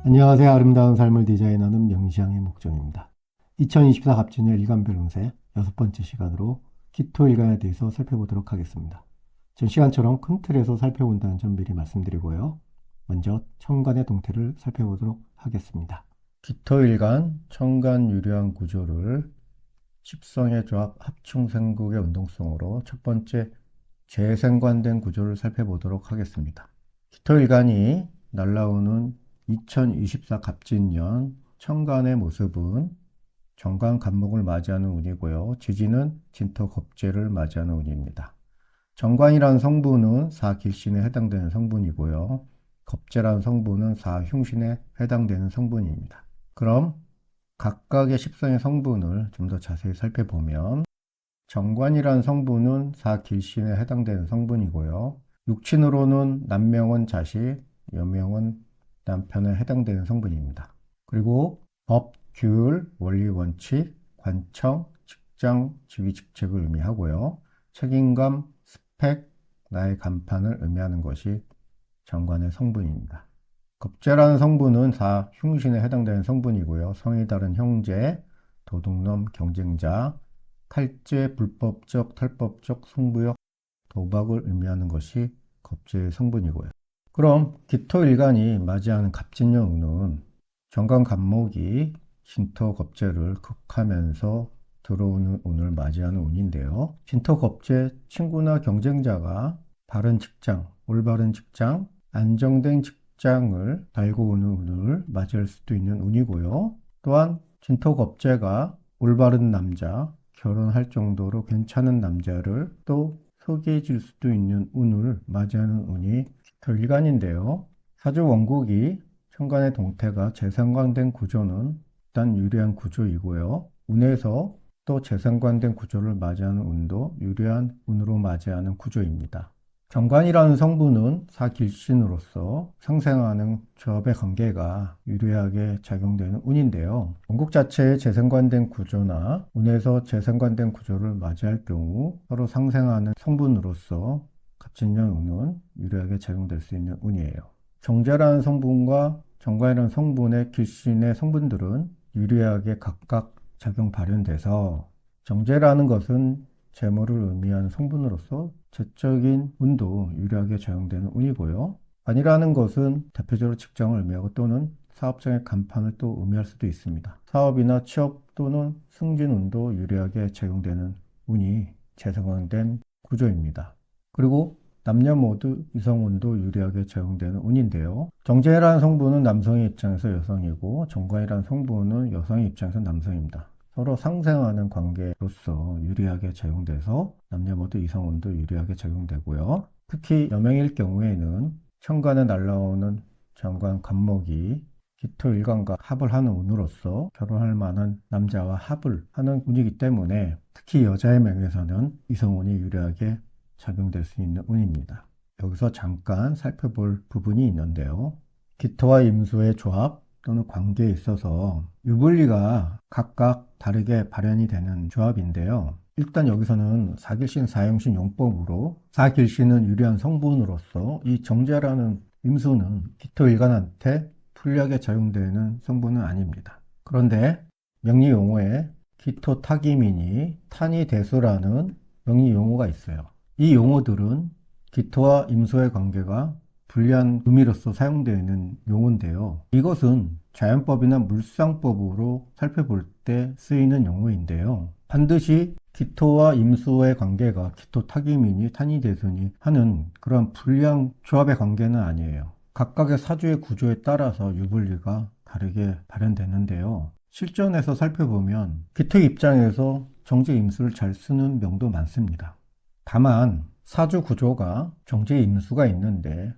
안녕하세요. 아름다운 삶을 디자인하는 명시향의 목정입니다. 2024 갑진년 일간별 운세 6번째 시간으로 기토 일간에 대해서 살펴보도록 하겠습니다. 전 시간처럼 큰 틀에서 살펴본다는 점 미리 말씀드리고요. 먼저 천간의 동태를 살펴보도록 하겠습니다. 기토 일간, 천간 유리한 구조를 십성의 조합 합충생국의 운동성으로 첫 번째 재생관된 구조를 살펴보도록 하겠습니다. 기토 일간이 날라오는 2024 갑진년 천간의 모습은 정관 간목을 맞이하는 운이고요. 지지는 진토 겁재를 맞이하는 운입니다. 정관이라는 성분은 사길신에 해당되는 성분이고요. 겁재라는 성분은 사흉신에 해당되는 성분입니다. 그럼 각각의 십성의 성분을 좀 더 자세히 살펴보면 정관이라는 성분은 사길신에 해당되는 성분이고요. 육친으로는 남명은 자식, 여명은 남편에 해당되는 성분입니다. 그리고 법, 규율, 원리, 원칙, 관청, 직장, 직위, 직책을 의미하고요. 책임감, 스펙, 나의 간판을 의미하는 것이 정관의 성분입니다. 겁재라는 성분은 사흉신에 해당되는 성분이고요. 성이 다른 형제, 도둑놈, 경쟁자, 탈죄, 불법적, 탈법적, 승부욕, 도박을 의미하는 것이 겁재의 성분이고요. 그럼 기토일간이 맞이하는 갑진년 운은 정관 간목이 진토 겁재를 극하면서 들어오는 운을 맞이하는 운인데요. 진토 겁재 친구나 경쟁자가 바른 직장, 올바른 직장, 안정된 직장을 달고 오는 운을 맞이할 수도 있는 운이고요. 또한 진토 겁재가 올바른 남자, 결혼할 정도로 괜찮은 남자를 또 소개해 줄 수도 있는 운을 맞이하는 운이 기토일간인데요. 사주 원국이 천간의 동태가 재상관된 구조는 일단 유리한 구조이고요. 운에서 또 재상관된 구조를 맞이하는 운도 유리한 운으로 맞이하는 구조입니다. 정관이라는 성분은 사길신으로서 상생하는 조합의 관계가 유리하게 작용되는 운인데요. 원국 자체의 재생관된 구조나 운에서 재생관된 구조를 맞이할 경우 서로 상생하는 성분으로서 갑진년 운은 유리하게 작용될 수 있는 운이에요. 정제라는 성분과 정관이라는 성분의 길신의 성분들은 유리하게 각각 작용 발현돼서 정제라는 것은 재물을 의미하는 성분으로서 재적인 운도 유리하게 작용되는 운이고요. 관이라는 것은 대표적으로 직장을 의미하고 또는 사업장의 간판을 또 의미할 수도 있습니다. 사업이나 취업 또는 승진 운도 유리하게 작용되는 운이 재성된 구조입니다. 그리고 남녀 모두 이성운도 유리하게 작용되는 운인데요. 정제라는 성분은 남성의 입장에서 여성이고 정관이라는 성분은 여성의 입장에서 남성입니다. 서로 상생하는 관계로서 유리하게 작용돼서 남녀 모두 이성운도 유리하게 작용되고요. 특히 여명일 경우에는 천간에 날라오는 정관 간목이 기토일간과 합을 하는 운으로서 결혼할 만한 남자와 합을 하는 운이기 때문에 특히 여자의 명에서는 이성운이 유리하게 작용될 수 있는 운입니다. 여기서 잠깐 살펴볼 부분이 있는데요. 기토와 임수의 조합 또는 관계에 있어서 유불리가 각각 다르게 발현이 되는 조합인데요. 일단 여기서는 사길신, 사형신 용법으로 사길신은 유리한 성분으로서 이 정제라는 임수는 기토일간한테 불리하게 작용되는 성분은 아닙니다. 그런데 명리용어에 기토타기민이 탄이대수라는 명리용어가 있어요. 이 용어들은 기토와 임수의 관계가 불리한 의미로서 사용되는 용어인데요. 이것은 자연법이나 물상법으로 살펴볼 때 쓰이는 용어인데요. 반드시 기토와 임수의 관계가 기토 타기민이 탄이대순이 하는 그런 불리한 조합의 관계는 아니에요. 각각의 사주의 구조에 따라서 유불리가 다르게 발현되는데요. 실전에서 살펴보면 기토 입장에서 정제 임수를 잘 쓰는 명도 많습니다. 다만 사주 구조가 정제 임수가 있는데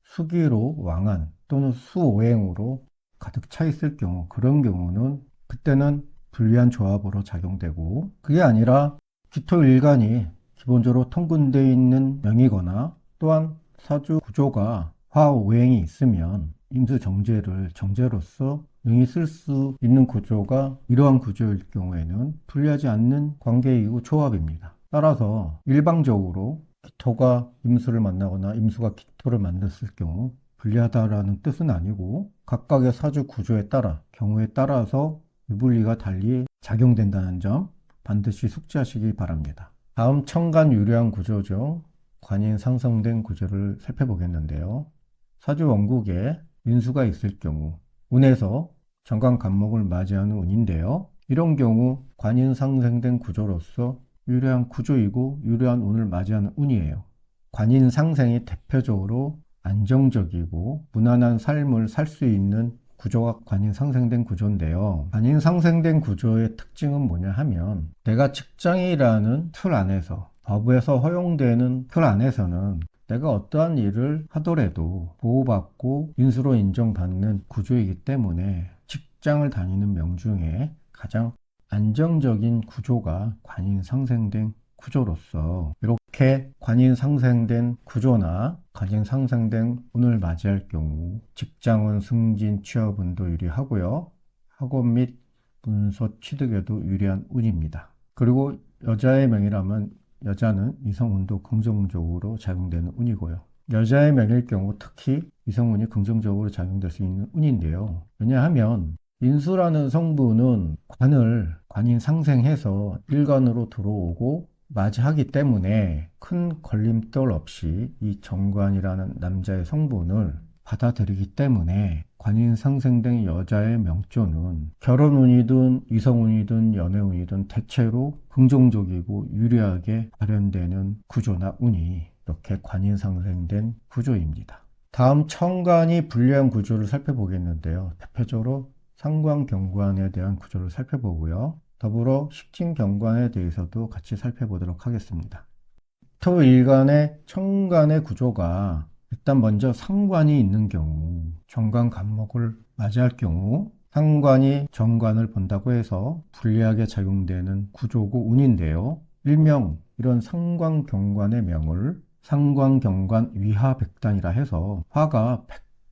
수기로 왕한 또는 수오행으로 가득 차 있을 경우, 그런 경우는 그때는 불리한 조합으로 작용되고, 그게 아니라 기토일간이 기본적으로 통근되어 있는 명이거나 또한 사주 구조가 화오행이 있으면 임수 정제를 정제로서 능히 쓸 수 있는 구조가 이러한 구조일 경우에는 불리하지 않는 관계이고 조합입니다. 따라서 일방적으로 기토가 임수를 만나거나 임수가 기토를 만났을 경우 불리하다라는 뜻은 아니고 각각의 사주 구조에 따라 경우에 따라서 유불리가 달리 작용된다는 점 반드시 숙지하시기 바랍니다. 다음 천간 유리한 구조 중 관인 상성된 구조를 살펴보겠는데요. 사주 원국에 인수가 있을 경우 운에서 정관 간목을 맞이하는 운인데요. 이런 경우 관인 상생된 구조로서 유리한 구조이고 유리한 운을 맞이하는 운이에요. 관인 상생이 대표적으로 안정적이고 무난한 삶을 살 수 있는 구조가 관인 상생된 구조인데요. 관인 상생된 구조의 특징은 뭐냐 하면 내가 직장이라는 틀 안에서 법에서 허용되는 틀 안에서는 내가 어떠한 일을 하더라도 보호받고 인수로 인정받는 구조이기 때문에 직장을 다니는 명 중에 가장 안정적인 구조가 관인 상생된 구조로서 이렇게 관인 상생된 구조나 관인 상생된 운을 맞이할 경우 직장운, 승진, 취업운도 유리하고요. 학업 및 문서 취득에도 유리한 운입니다. 그리고 여자의 명이라면 여자는 이성운도 긍정적으로 작용되는 운이고요. 여자의 명일 경우 특히 이성운이 긍정적으로 작용될 수 있는 운인데요. 왜냐하면 인수라는 성분은 관인 상생해서 일간으로 들어오고 맞이하기 때문에 큰 걸림돌 없이 이 정관이라는 남자의 성분을 받아들이기 때문에 관인 상생된 여자의 명조는 결혼운이든 이성운이든 연애운이든 대체로 긍정적이고 유리하게 발현되는 구조나 운이 이렇게 관인 상생된 구조입니다. 다음 천간이 불리한 구조를 살펴보겠는데요. 대표적으로 상관경관에 대한 구조를 살펴보고요. 더불어 식진경관에 대해서도 같이 살펴보도록 하겠습니다. 토일간의 천간의 구조가 일단 먼저 상관이 있는 경우 정관 간목을 맞이할 경우 상관이 정관을 본다고 해서 불리하게 작용되는 구조고 운인데요. 일명 이런 상관경관의 명을 상관경관 위화백단이라 해서 화가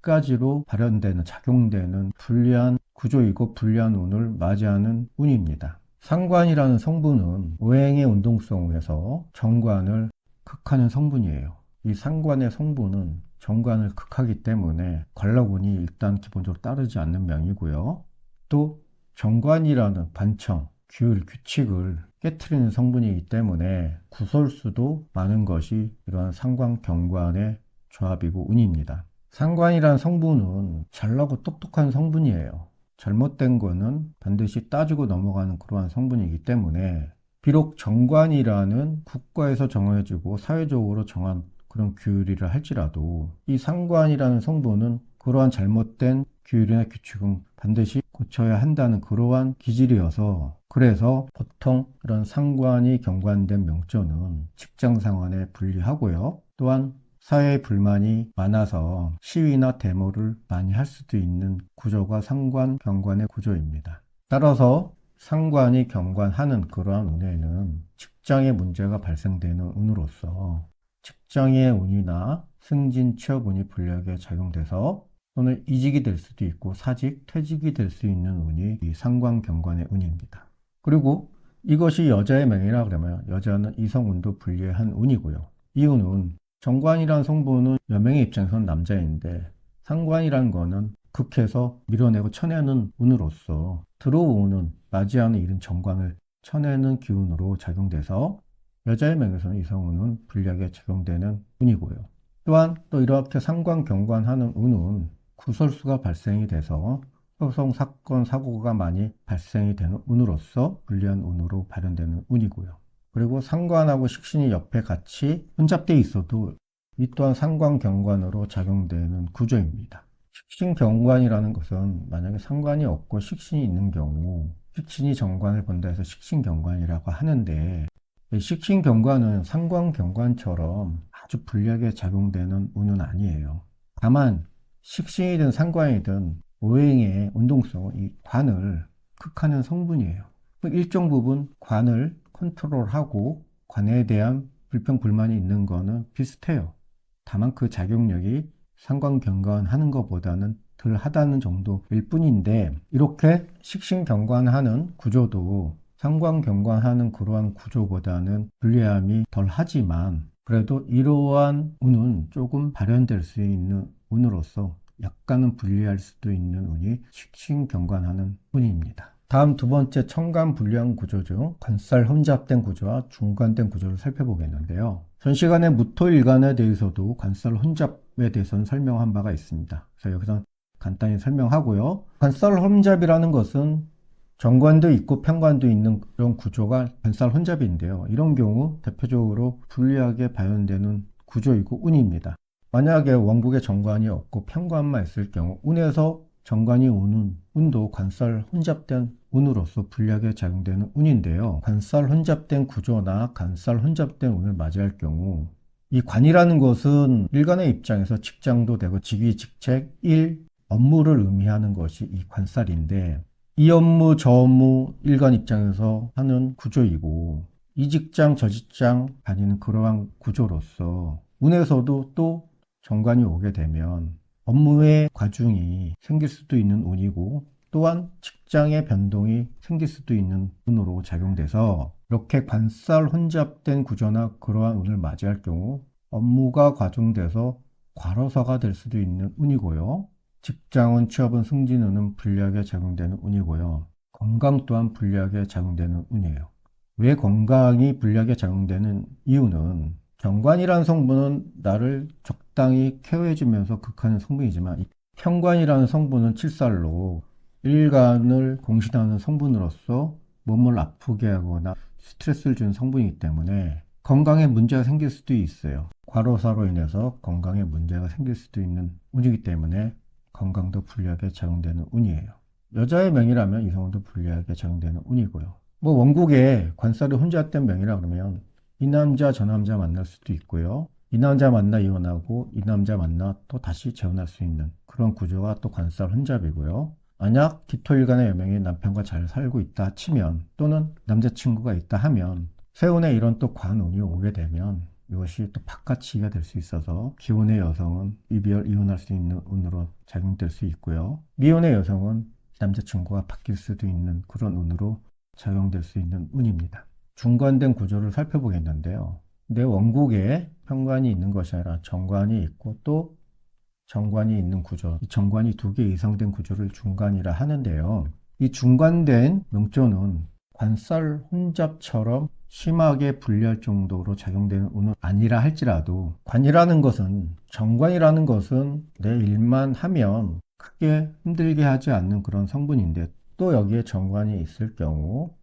100가지로 발현되는 작용되는 불리한 구조이고 불리한 운을 맞이하는 운입니다. 상관이라는 성분은 오행의 운동성에서 정관을 극하는 성분이에요. 이 상관의 성분은 정관을 극하기 때문에 관락운이 일단 기본적으로 따르지 않는 명이고요. 또 정관이라는 반청, 규율, 규칙을 깨트리는 성분이기 때문에 구설수도 많은 것이 이러한 상관경관의 조합이고 운입니다. 상관이라는 성분은 잘나고 똑똑한 성분이에요. 잘못된 거는 반드시 따지고 넘어가는 그러한 성분이기 때문에 비록 정관이라는 국가에서 정해지고 사회적으로 정한 그런 규율이라 할지라도 이 상관이라는 성분은 그러한 잘못된 규율이나 규칙은 반드시 고쳐야 한다는 그러한 기질이어서 그래서 보통 이런 상관이 경관된 명조는 직장 상황에 불리하고요. 또한 사회의 불만이 많아서 시위나 데모를 많이 할 수도 있는 구조가 상관, 경관의 구조입니다. 따라서 상관이 경관하는 그러한 운에는 직장의 문제가 발생되는 운으로서 직장의 운이나 승진, 취업 운이 불리하게 작용돼서 또는 이직이 될 수도 있고 사직, 퇴직이 될 수 있는 운이 이 상관, 경관의 운입니다. 그리고 이것이 여자의 명이라 그러면 여자는 이성운도 불리한 운이고요. 이 운은 정관이라는 성분은 여명의 입장에서는 남자인데 상관이라는 거는 극해서 밀어내고 쳐내는 운으로서 들어오는 맞이하는 이른 정관을 쳐내는 기운으로 작용돼서 여자의 명에서는 이성운은 불리하게 작용되는 운이고요. 또한 또 이렇게 상관, 경관하는 운은 구설수가 발생이 돼서 소송, 사건, 사고가 많이 발생이 되는 운으로서 불리한 운으로 발현되는 운이고요. 그리고 상관하고 식신이 옆에 같이 혼잡되어 있어도 이 또한 상관, 경관으로 작용되는 구조입니다. 식신, 경관이라는 것은 만약에 상관이 없고 식신이 있는 경우 식신이 정관을 본다 해서 식신, 경관이라고 하는데 식신, 경관은 상관, 경관처럼 아주 불리하게 작용되는 운은 아니에요. 다만 식신이든 상관이든 오행의 운동성은 이 관을 극하는 성분이에요. 일정 부분 관을 컨트롤하고 관에 대한 불평, 불만이 있는 거는 비슷해요. 다만 그 작용력이 상관, 경관하는 것보다는 덜 하다는 정도일 뿐인데 이렇게 식신, 경관하는 구조도 상관, 경관하는 그러한 구조보다는 불리함이 덜 하지만 그래도 이러한 운은 조금 발현될 수 있는 운으로서 약간은 불리할 수도 있는 운이 식신경관하는 운입니다. 다음 두 번째 천간 불리한 구조 중 관살 혼잡된 구조와 중관된 구조를 살펴보겠는데요. 전 시간에 무토일간에 대해서도 관살 혼잡에 대해서는 설명한 바가 있습니다. 그래서 여기서 간단히 설명하고요. 관살 혼잡이라는 것은 정관도 있고 편관도 있는 그런 구조가 관살 혼잡인데요. 이런 경우 대표적으로 불리하게 발현되는 구조이고 운입니다. 만약에 원국에 정관이 없고 편관만 있을 경우 운에서 정관이 오는 운도 관살 혼잡된 운으로서 불리하게 작용되는 운인데요. 관살 혼잡된 구조나 관살 혼잡된 운을 맞이할 경우 이 관이라는 것은 일간의 입장에서 직장도 되고 직위, 직책, 일, 업무를 의미하는 것이 이 관살인데 이 업무, 저 업무 일간 입장에서 하는 구조이고 이 직장, 저 직장 다니는 그러한 구조로서 운에서도 또 정관이 오게 되면 업무의 과중이 생길 수도 있는 운이고 또한 직장의 변동이 생길 수도 있는 운으로 작용돼서 이렇게 관살 혼잡된 구조나 그러한 운을 맞이할 경우 업무가 과중돼서 과로사가 될 수도 있는 운이고요. 직장운, 취업은, 승진운은 불리하게 작용되는 운이고요. 건강 또한 불리하게 작용되는 운이에요. 왜 건강이 불리하게 작용되는 이유는 정관이라는 성분은 나를 적당히 케어해주면서 극하는 성분이지만 이 편관이라는 성분은 칠살로 일간을 공신하는 성분으로서 몸을 아프게 하거나 스트레스를 주는 성분이기 때문에 건강에 문제가 생길 수도 있어요. 과로사로 인해서 건강에 문제가 생길 수도 있는 운이기 때문에 건강도 불리하게 작용되는 운이에요. 여자의 명이라면 이성운도 불리하게 작용되는 운이고요. 뭐 원국에 관살이 혼잡된 명이라 그러면 이 남자 저 남자 만날 수도 있고요. 이 남자 만나 이혼하고 이 남자 만나 또 다시 재혼할 수 있는 그런 구조가 또 관살 혼잡이고요. 만약 기토일간의 여명이 남편과 잘 살고 있다 치면 또는 남자친구가 있다 하면 세운에 이런 또 관운이 오게 되면 이것이 또 바깥치기가 될 수 있어서 기혼의 여성은 이혼할 수 있는 운으로 작용될 수 있고요. 미혼의 여성은 남자친구가 바뀔 수도 있는 그런 운으로 작용될 수 있는 운입니다. 중관된 구조를 살펴보겠는데요. 내 원국에 편관이 있는 것이 아니라 정관이 있고 또 정관이 있는 구조, 이 정관이 두 개 이상 된 구조를 중관이라 하는데요. 이 중관된 명조는 관살 혼잡처럼 심하게 불리할 정도로 작용되는 운은 아니라 할지라도 관이라는 것은 정관이라는 것은 내 일만 하면 크게 힘들게 하지 않는 그런 성분인데 또 여기에 정관이 있을 경우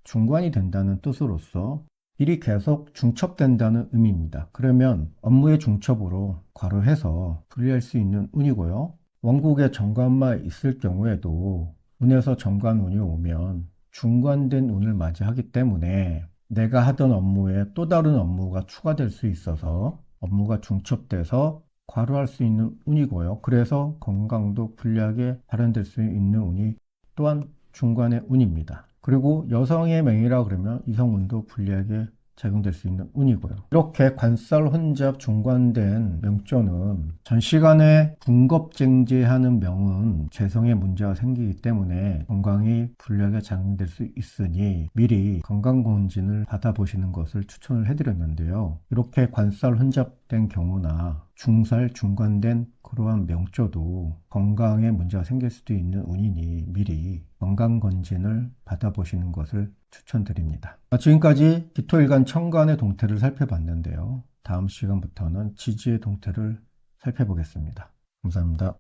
중관이 된다는 뜻으로서 일이 계속 중첩된다는 의미입니다. 그러면 업무의 중첩으로 과로해서 불리할 수 있는 운이고요. 원국에 정관만 있을 경우에도 운에서 정관운이 오면 중관된 운을 맞이하기 때문에 내가 하던 업무에 또 다른 업무가 추가될 수 있어서 업무가 중첩돼서 과로할 수 있는 운이고요. 그래서 건강도 불리하게 발현될 수 있는 운이 또한 중관의 운입니다. 그리고 여성의 명이라 그러면 이성운도 불리하게 작용될 수 있는 운이고요. 이렇게 관살 혼잡 중관된 명조는 전시간에 군겁쟁제하는 명은 재성에 문제가 생기기 때문에 건강이 불리하게 작용될 수 있으니 미리 건강검진을 받아보시는 것을 추천을 해드렸는데요. 이렇게 관살 혼잡된 경우나 중살 중관된 그러한 명조도 건강에 문제가 생길 수도 있는 운이니 미리 건강검진을 받아보시는 것을 추천드립니다. 지금까지 기토일간 천간의 동태를 살펴봤는데요. 다음 시간부터는 지지의 동태를 살펴보겠습니다. 감사합니다.